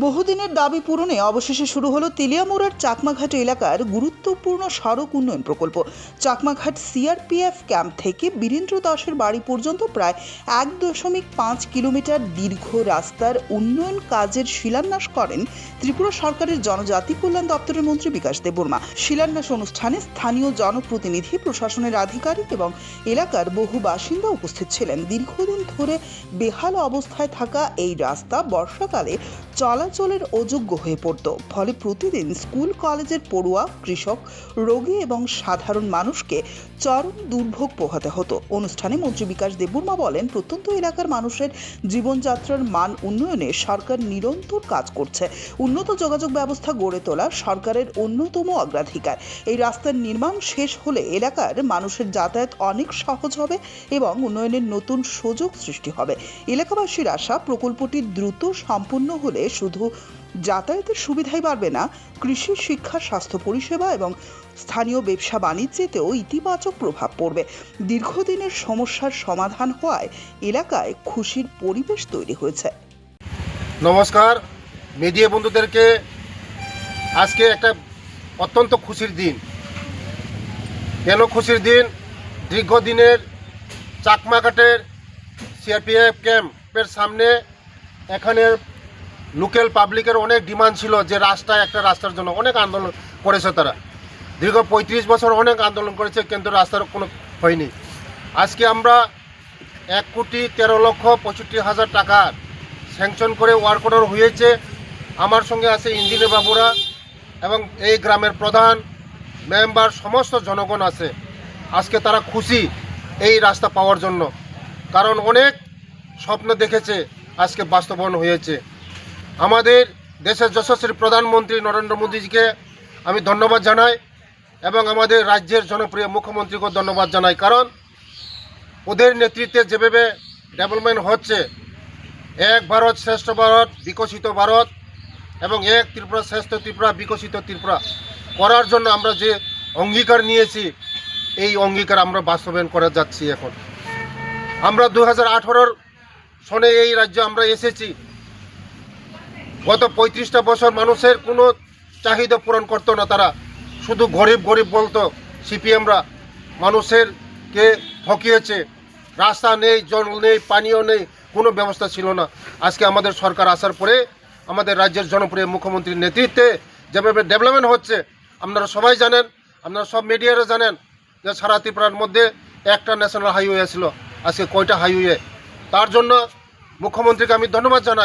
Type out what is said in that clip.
বহুদিনের দাবি পূরণে অবশেষে শুরু হলো তেলিয়ামুড়ার চাকমাঘাট এলাকার গুরুত্বপূর্ণ সড়ক উন্নয়ন প্রকল্প। চাকমাঘাট সিআরপিএফ ক্যাম্প থেকে বীরেন্দ্র দাসের বাড়ি পর্যন্ত প্রায় 1.5 কিলোমিটার দীর্ঘ রাস্তার উন্নয়ন কাজের শিলান্যাস করেন ত্রিপুরা সরকারের জনজাতি কল্যাণ দপ্তরের মন্ত্রী বিকাশ দেববর্মা। শিলান্যাস অনুষ্ঠানে স্থানীয় জনপ্রতিনিধি, প্রশাসনের আধিকারিক এবং এলাকার বহু বাসিন্দা উপস্থিত ছিলেন। দীর্ঘদিন ধরে বেহাল অবস্থায় থাকা এই রাস্তা বর্ষাকালে চলাচলের অযোগ্য হয়ে পড়ত, ফলে প্রতিদিন স্কুল কলেজের পড়ুয়া, কৃষক, রোগী এবং সাধারণ মানুষকে চরম দুর্ভোগ পোহাতে হতো। অনুষ্ঠানে মন্ত্রী বিকাশ দেববর্মা বলেন, প্রত্যন্ত এলাকার মানুষের জীবনযাত্রার মান উন্নয়নে সরকার নিরন্তর কাজ করছে। উন্নত যোগাযোগ ব্যবস্থা গড়ে তোলা সরকারের অন্যতম অগ্রাধিকার। এই রাস্তার নির্মাণ শেষ হলে এলাকার মানুষের যাতায়াত অনেক সহজ হবে এবং উন্নয়নের নতুন সুযোগ সৃষ্টি হবে। এলাকাবাসীর আশা, প্রকল্পটি দ্রুত সম্পূর্ণ হলে শুধু যাতায়াতের সুবিধাই বাড়বে না, কৃষি, শিক্ষা, স্বাস্থ্য পরিষেবা এবং স্থানীয় ব্যবসা বাণিজ্যেতেও ইতিবাচক প্রভাব পড়বে। দীর্ঘদিনের সমস্যার সমাধান হওয়ায় এলাকায় খুশির পরিবেশ তৈরি হয়েছে। নমস্কার মিডিয়া বন্ধুদেরকে, আজকে একটা অত্যন্ত খুশির দিন। কেন খুশির দিন? দীর্ঘদিনের চাকমাঘাটের সিআরপিএফ ক্যাম্পের সামনে এখানে লোকাল পাবলিকের অনেক ডিমান্ড ছিল যে একটা রাস্তার জন্য অনেক আন্দোলন করেছে। তারা দীর্ঘ 35 বছর অনেক আন্দোলন করেছে, কিন্তু রাস্তার কোনো হয়নি। আজকে আমরা 1,13,65,000 টাকা স্যাংশন করে ওয়ার্ক অর্ডার হয়েছে। আমার সঙ্গে আছে ইঞ্জিনিয়ার বাবুরা এবং এই গ্রামের প্রধান, মেম্বার, সমস্ত জনগণ আছে। আজকে তারা খুশি এই রাস্তা পাওয়ার জন্য, কারণ অনেক স্বপ্ন দেখেছে, আজকে বাস্তবায়ন হয়েছে। আমাদের দেশের যশস্বী প্রধানমন্ত্রী নরেন্দ্র মোদীজিকে আমি ধন্যবাদ জানাই এবং আমাদের রাজ্যের জনপ্রিয় মুখ্যমন্ত্রীকেও ধন্যবাদ জানাই, কারণ ওদের নেতৃত্বে যেভাবে ডেভেলপমেন্ট হচ্ছে, এক ভারত শ্রেষ্ঠ ভারত, বিকশিত ভারত এবং এক ত্রিপুরা শ্রেষ্ঠ ত্রিপুরা, বিকশিত ত্রিপুরা করার জন্য আমরা যে অঙ্গীকার নিয়েছি, এই অঙ্গীকার আমরা বাস্তবায়ন করে যাচ্ছি। এখন আমরা 2018 সনে এই রাজ্যে আমরা এসেছি। গত 35টা বছর মানুষের কোনো চাহিদা পূরণ করতো না, তারা শুধু গরিব গরিব বলতো। সিপিএমরা মানুষেরকে ঠকিয়েছে। রাস্তা নেই, জল নেই, পানীয় নেই, কোনো ব্যবস্থা ছিল না। আজকে আমাদের সরকার আসার পরে আমাদের রাজ্যের জনপ্রিয় মুখ্যমন্ত্রীর নেতৃত্বে যেভাবে ডেভেলপমেন্ট হচ্ছে, আপনারা সবাই জানেন, আপনারা সব মিডিয়ারা জানেন যে সারা ত্রিপুরার মধ্যে একটা ন্যাশনাল হাইওয়ে ছিল, আজকে কয়টা হাইওয়ে। তার জন্য মুখ্যমন্ত্রীকে আমি ধন্যবাদ জানাই।